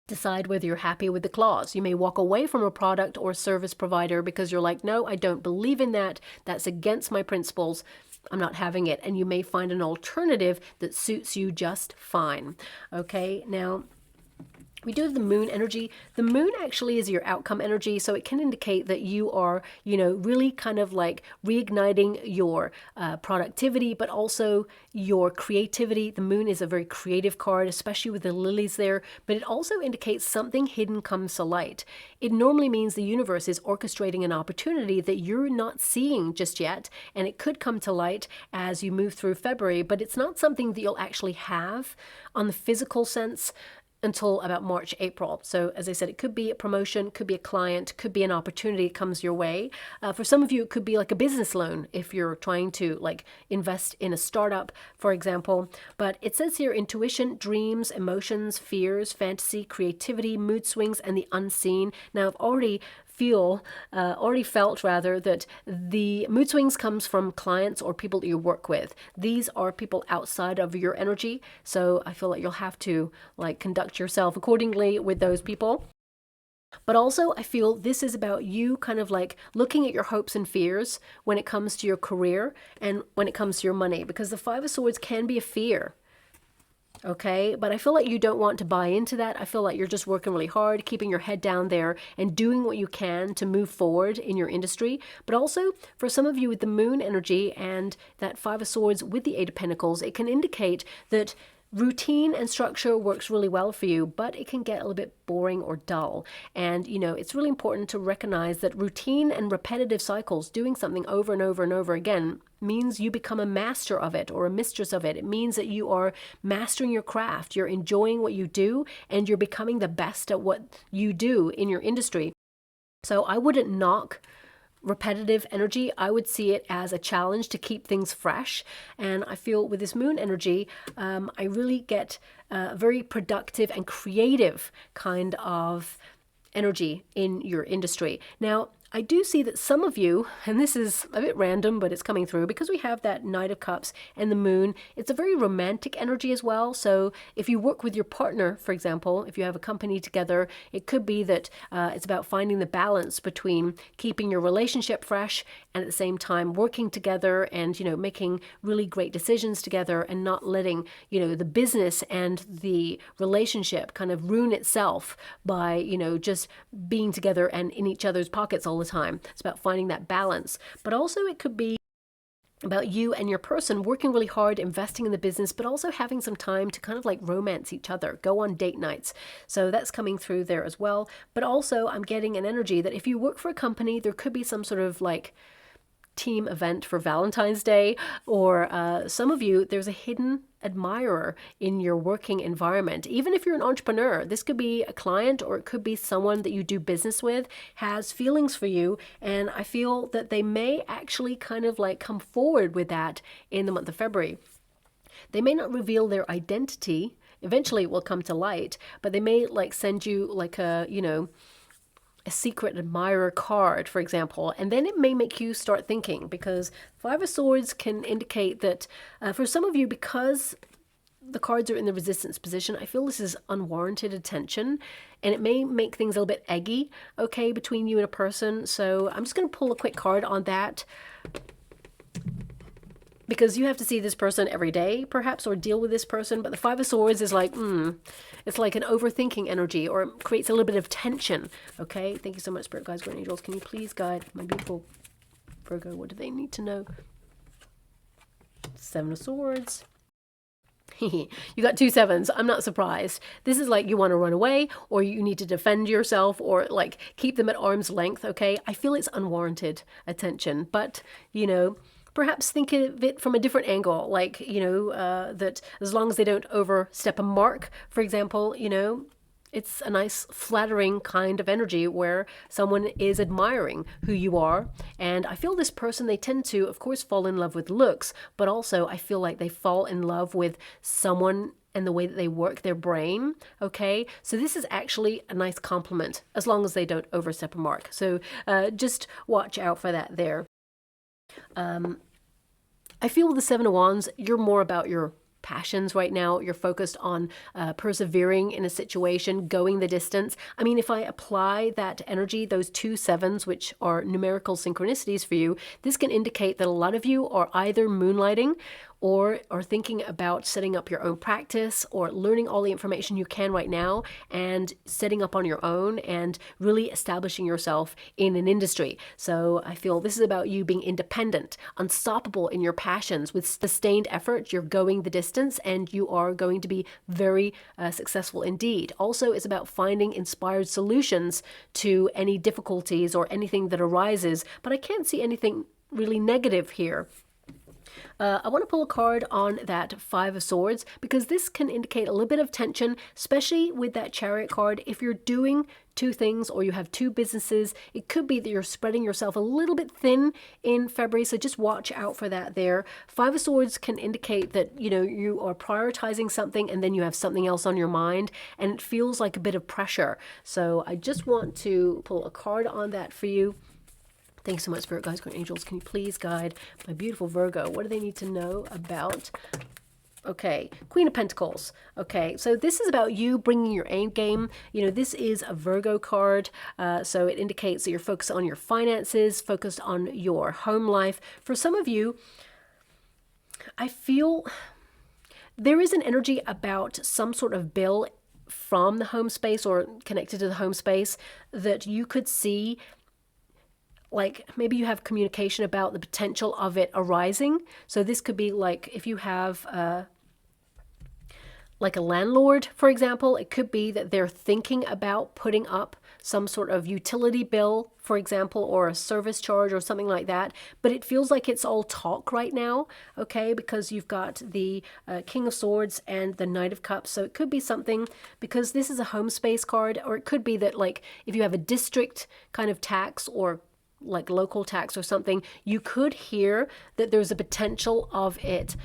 decide whether you're happy with the clause. You may walk away from a product or service provider because you're like, no, I don't believe in that. That's against my principles. I'm not having it. And you may find an alternative that suits you just fine. Okay, now we do have the moon energy. The moon actually is your outcome energy, so it can indicate that you are, really kind of like reigniting your productivity, but also your creativity. The moon is a very creative card, especially with the lilies there, but it also indicates something hidden comes to light. It normally means the universe is orchestrating an opportunity that you're not seeing just yet, and it could come to light as you move through February, but it's not something that you'll actually have on the physical sense until about March, April. So as I said, it could be a promotion, could be a client, could be an opportunity that comes your way. For some of you, it could be like a business loan if you're trying to like invest in a startup, for example. But it says here intuition, dreams, emotions, fears, fantasy, creativity, mood swings, and the unseen. Now I've already felt that the mood swings comes from clients or people that you work with. These are people outside of your energy. So I feel like you'll have to like conduct yourself accordingly with those people. But also I feel this is about you kind of like looking at your hopes and fears when it comes to your career and when it comes to your money, because the Five of Swords can be a fear. Okay, but I feel like you don't want to buy into that. I feel like you're just working really hard, keeping your head down there and doing what you can to move forward in your industry. But also for some of you with the moon energy and that Five of Swords with the Eight of Pentacles, it can indicate that routine and structure works really well for you, but it can get a little bit boring or dull. And, it's really important to recognize that routine and repetitive cycles, doing something over and over and over again, means you become a master of it or a mistress of it. It means that you are mastering your craft, you're enjoying what you do, and you're becoming the best at what you do in your industry. So I wouldn't knock repetitive energy. I would see it as a challenge to keep things fresh. And I feel with this moon energy, I really get a very productive and creative kind of energy in your industry. Now, I do see that some of you, and this is a bit random, but it's coming through because we have that Knight of Cups and the moon. It's a very romantic energy as well. So if you work with your partner, for example, if you have a company together, it could be that it's about finding the balance between keeping your relationship fresh and at the same time working together and, making really great decisions together and not letting, the business and the relationship kind of ruin itself by, just being together and in each other's pockets all the time. It's about finding that balance. But also it could be about you and your person working really hard, investing in the business, but also having some time to kind of like romance each other, go on date nights. So that's coming through there as well. But also I'm getting an energy that if you work for a company, there could be some sort of like team event for Valentine's Day, or some of you, there's a hidden admirer in your working environment. Even if you're an entrepreneur, this could be a client or it could be someone that you do business with, has feelings for you, and I feel that they may actually kind of like come forward with that in the month of February. They may not reveal their identity. Eventually it will come to light, but they may like send you like a secret admirer card, for example, and then it may make you start thinking, because Five of Swords can indicate that for some of you, because the cards are in the resistance position, I feel this is unwarranted attention, and it may make things a little bit eggy, okay, between you and a person. So I'm just going to pull a quick card on that, because you have to see this person every day, perhaps, or deal with this person. But the Five of Swords is like, it's like an overthinking energy, or it creates a little bit of tension. Okay, thank you so much, Spirit Guides, Guardian Angels. Can you please guide my beautiful Virgo? What do they need to know? Seven of Swords. You got two sevens. I'm not surprised. This is like you want to run away, or you need to defend yourself, or like keep them at arm's length, okay? I feel it's unwarranted attention, but, perhaps think of it from a different angle, like, that as long as they don't overstep a mark, for example, it's a nice flattering kind of energy where someone is admiring who you are. And I feel this person, they tend to, of course, fall in love with looks, but also I feel like they fall in love with someone and the way that they work their brain. Okay, so this is actually a nice compliment as long as they don't overstep a mark. So just watch out for that there. I feel with the Seven of Wands, you're more about your passions right now. You're focused on persevering in a situation, going the distance. I mean, if I apply that energy, those 2 sevens, which are numerical synchronicities for you, this can indicate that a lot of you are either moonlighting or are thinking about setting up your own practice or learning all the information you can right now and setting up on your own and really establishing yourself in an industry. So I feel this is about you being independent, unstoppable in your passions. With sustained effort, you're going the distance and you are going to be very successful indeed. Also, it's about finding inspired solutions to any difficulties or anything that arises, but I can't see anything really negative here. I want to pull a card on that Five of Swords because this can indicate a little bit of tension, especially with that Chariot card. If you're doing 2 things or you have 2 businesses, it could be that you're spreading yourself a little bit thin in February, so just watch out for that there. Five of Swords can indicate that, you are prioritizing something and then you have something else on your mind and it feels like a bit of pressure. So I just want to pull a card on that for you. Thanks so much, Spirit Guides, Guardian Angels. Can you please guide my beautiful Virgo? What do they need to know about? Okay, Queen of Pentacles. Okay, so this is about you bringing your A game. This is a Virgo card, so it indicates that you're focused on your finances, focused on your home life. For some of you, I feel there is an energy about some sort of bill from the home space or connected to the home space that you could see. Like maybe you have communication about the potential of it arising. So this could be like if you have like a landlord, for example, it could be that they're thinking about putting up some sort of utility bill, for example, or a service charge or something like that. But it feels like it's all talk right now, okay, because you've got the King of Swords and the Knight of Cups. So it could be something, because this is a home space card, or it could be that like if you have a district kind of tax or like local tax or something, you could hear that there's a potential of it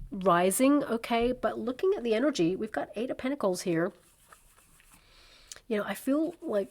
rising, okay? But looking at the energy, we've got 8 of Pentacles here. I feel like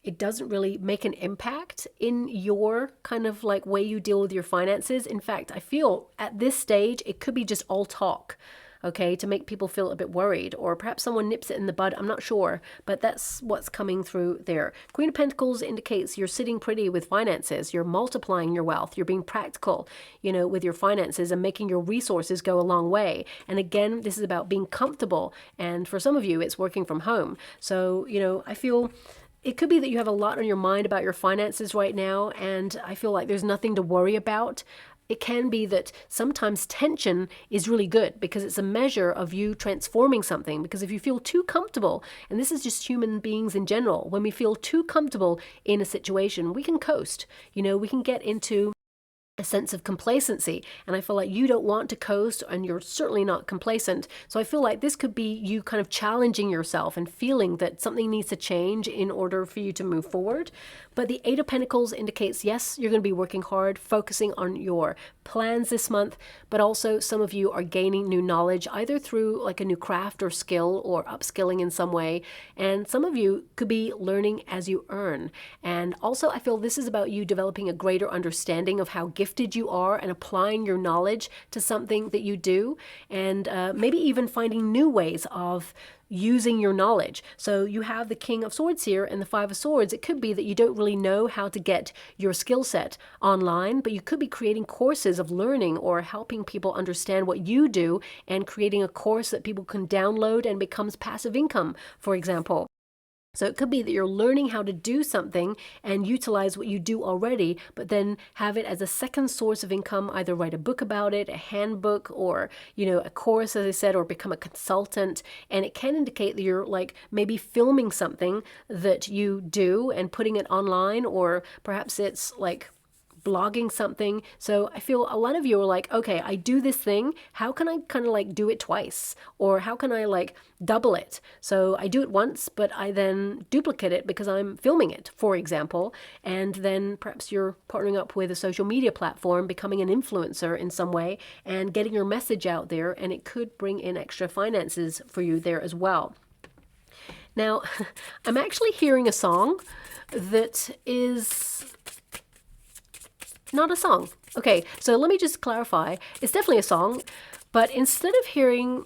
it doesn't really make an impact in your kind of like way you deal with your finances. In fact, I feel at this stage, it could be just all talk, okay, to make people feel a bit worried, or perhaps someone nips it in the bud. I'm not sure, but that's what's coming through there. Queen of Pentacles indicates you're sitting pretty with finances. You're multiplying your wealth. You're being practical, with your finances and making your resources go a long way. And again, this is about being comfortable. And for some of you, it's working from home. So, I feel it could be that you have a lot on your mind about your finances right now, and I feel like there's nothing to worry about. It can be that sometimes tension is really good because it's a measure of you transforming something. Because if you feel too comfortable, and this is just human beings in general, when we feel too comfortable in a situation, we can coast. We can get into a sense of complacency, and I feel like you don't want to coast, and you're certainly not complacent. So I feel like this could be you kind of challenging yourself and feeling that something needs to change in order for you to move forward. But the 8 of Pentacles indicates, yes, you're going to be working hard, focusing on your plans this month, but also some of you are gaining new knowledge, either through like a new craft or skill or upskilling in some way. And some of you could be learning as you earn. And also I feel this is about you developing a greater understanding of how gifted you are and applying your knowledge to something that you do, and maybe even finding new ways of using your knowledge. So you have the King of Swords here and the Five of Swords. It could be that you don't really know how to get your skill set online, but you could be creating courses of learning or helping people understand what you do and creating a course that people can download and becomes passive income, for example. So it could be that you're learning how to do something and utilize what you do already, but then have it as a second source of income, either write a book about it, a handbook, or, a course, as I said, or become a consultant. And it can indicate that you're like maybe filming something that you do and putting it online, or perhaps it's like blogging something. So I feel a lot of you are like, okay, I do this thing. How can I kind of like do it twice? Or how can I like double it? So I do it once, but I then duplicate it because I'm filming it, for example. And then perhaps you're partnering up with a social media platform, becoming an influencer in some way and getting your message out there. And it could bring in extra finances for you there as well. Now, I'm actually hearing a song that is not a song. Okay, so let me just clarify. It's definitely a song, but instead of hearing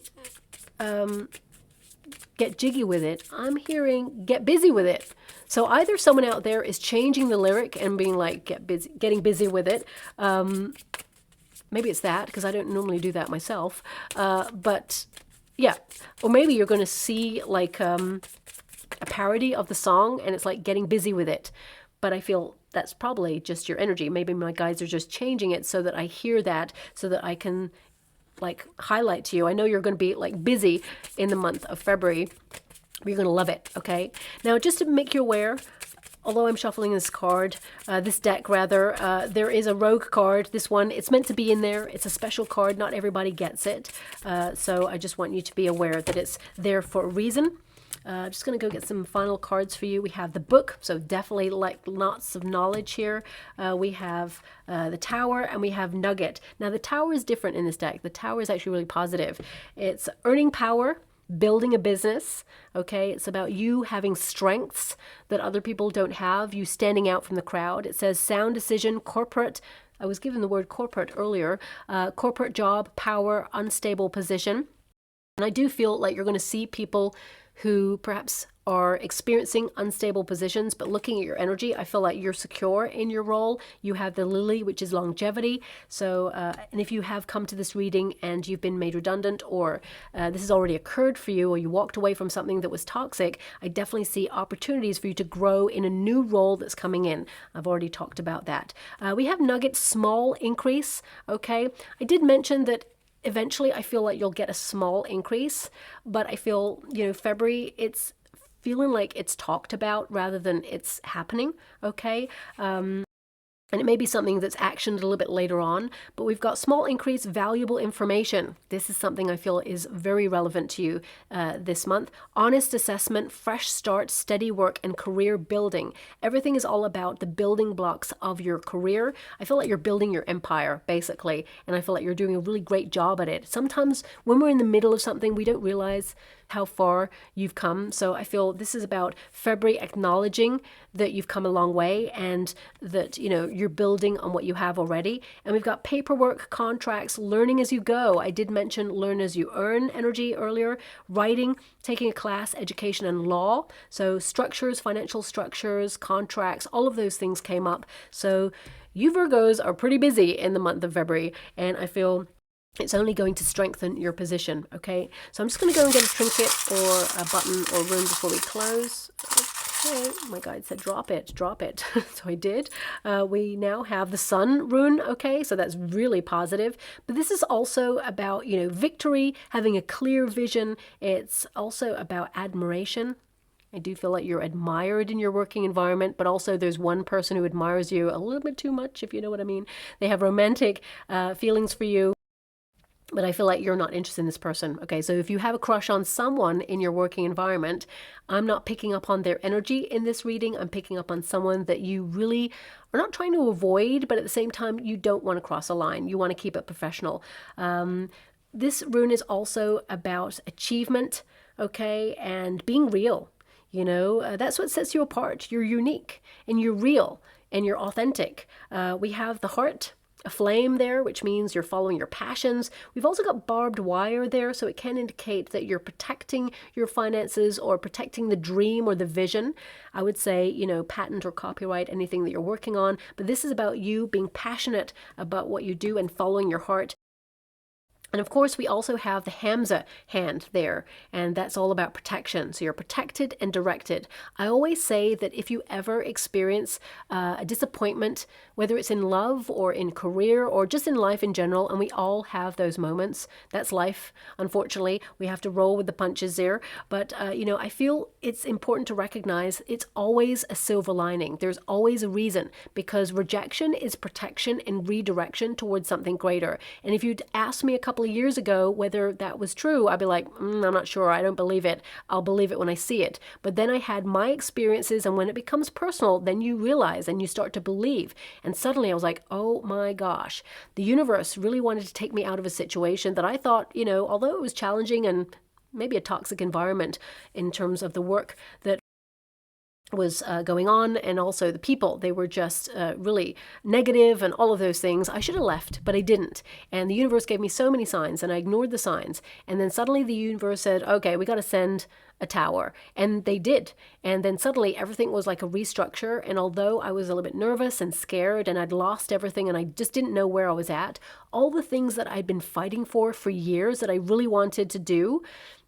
get jiggy with it, I'm hearing get busy with it. So either someone out there is changing the lyric and being like, getting busy with it. Maybe it's that, because I don't normally do that myself. But yeah, or maybe you're going to see like a parody of the song and it's like getting busy with it. But I feel that's probably just your energy. Maybe my guides are just changing it so that I hear that, so that I can like highlight to you. I know you're going to be like busy in the month of February. You're going to love it. Okay. Now, just to make you aware, although I'm shuffling this card, this deck rather, there is a rogue card. This one, it's meant to be in there. It's a special card. Not everybody gets it. So I just want you to be aware that it's there for a reason. I'm just going to go get some final cards for you. We have the book, so definitely like lots of knowledge here. We have the Tower, and we have Nugget. Now the Tower is different in this deck. The Tower is actually really positive. It's earning power, building a business. Okay, it's about you having strengths that other people don't have, you standing out from the crowd. It says sound decision, corporate. I was given the word corporate earlier. Corporate job, power, unstable position. And I do feel like you're going to see people who perhaps are experiencing unstable positions, but looking at your energy, I feel like you're secure in your role. You have the Lily, which is longevity. So, and if you have come to this reading and you've been made redundant, or this has already occurred for you, or you walked away from something that was toxic, I definitely see opportunities for you to grow in a new role that's coming in. I've already talked about that. We have Nugget, small increase. Okay, I did mention that eventually I feel like you'll get a small increase, but I feel, February, it's feeling like it's talked about rather than it's happening. Okay. And it may be something that's actioned a little bit later on, but we've got small increase, valuable information. This is something I feel is very relevant to you this month. Honest assessment, fresh start, steady work, and career building. Everything is all about the building blocks of your career. I feel like you're building your empire, basically, and I feel like you're doing a really great job at it. Sometimes when we're in the middle of something, we don't realize how far you've come. So I feel this is about February acknowledging that you've come a long way and that, you're building on what you have already. And we've got paperwork, contracts, learning as you go. I did mention learn as you earn energy earlier, writing, taking a class, education, and law. So structures, financial structures, contracts, all of those things came up. So you Virgos are pretty busy in the month of February, and I feel it's only going to strengthen your position. Okay, so I'm just going to go and get a trinket or a button or rune before we close. Okay, my guide said drop it. So I did. We now have the Sun rune. Okay, so that's really positive. But this is also about, victory, having a clear vision. It's also about admiration. I do feel like you're admired in your working environment, but also there's one person who admires you a little bit too much, if you know what I mean. They have romantic feelings for you, but I feel like you're not interested in this person. Okay, so if you have a crush on someone in your working environment, I'm not picking up on their energy in this reading. I'm picking up on someone that you really are not trying to avoid, but at the same time, you don't want to cross a line. You want to keep it professional. This rune is also about achievement, okay, and being real. That's what sets you apart. You're unique and you're real and you're authentic. We have the heart, a flame there, which means you're following your passions. We've also got barbed wire there, so it can indicate that you're protecting your finances or protecting the dream or the vision. I would say, patent or copyright, anything that you're working on. But this is about you being passionate about what you do and following your heart. And of course, we also have the Hamza hand there, and that's all about protection. So you're protected and directed. I always say that if you ever experience a disappointment whether it's in love or in career or just in life in general, and we all have those moments. That's life. Unfortunately, we have to roll with the punches there. But, I feel it's important to recognize it's always a silver lining. There's always a reason, because rejection is protection and redirection towards something greater. And if you'd asked me a couple of years ago whether that was true, I'd be like, I'm not sure. I don't believe it. I'll believe it when I see it. But then I had my experiences, and when it becomes personal, then you realize and you start to believe. And suddenly I was like, oh my gosh, the universe really wanted to take me out of a situation that I thought, although it was challenging and maybe a toxic environment in terms of the work that was going on, and also the people, they were just really negative and all of those things. I should have left, but I didn't. And the universe gave me so many signs, and I ignored the signs. And then suddenly the universe said, okay, we got to send a tower. And they did. And then suddenly everything was like a restructure. And although I was a little bit nervous and scared, and I'd lost everything, and I just didn't know where I was at, all the things that I'd been fighting for years that I really wanted to do,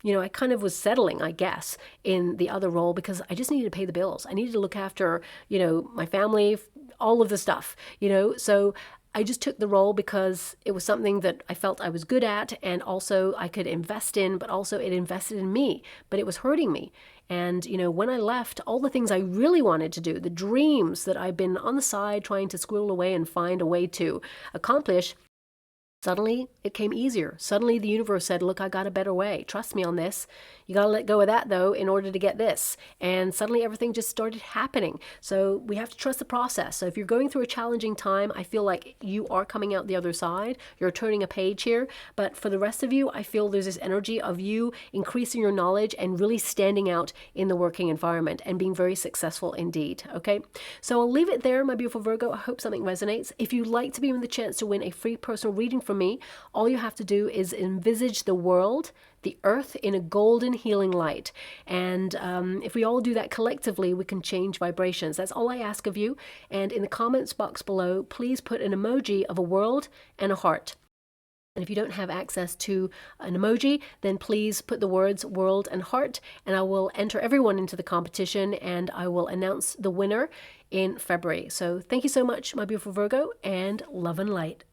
I kind of was settling, I guess, in the other role, because I just needed to pay the bills. I needed to look after, my family, all of the stuff, so I just took the role because it was something that I felt I was good at, and also I could invest in, but also it invested in me, but it was hurting me. And, when I left, all the things I really wanted to do, the dreams that I've been on the side trying to squirrel away and find a way to accomplish, suddenly it came easier. Suddenly the universe said, look, I got a better way. Trust me on this. You got to let go of that, though, in order to get this. And suddenly everything just started happening. So we have to trust the process. So if you're going through a challenging time, I feel like you are coming out the other side. You're turning a page here. But for the rest of you, I feel there's this energy of you increasing your knowledge and really standing out in the working environment and being very successful indeed. Okay, so I'll leave it there, my beautiful Virgo. I hope something resonates. If you'd like to be in the chance to win a free personal reading from me, all you have to do is envisage the world, the earth, in a golden healing light. And if we all do that collectively, we can change vibrations. That's all I ask of you. And in the comments box below, please put an emoji of a world and a heart. And if you don't have access to an emoji, then please put the words world and heart, and I will enter everyone into the competition, and I will announce the winner in February. So thank you so much, my beautiful Virgo, and love and light.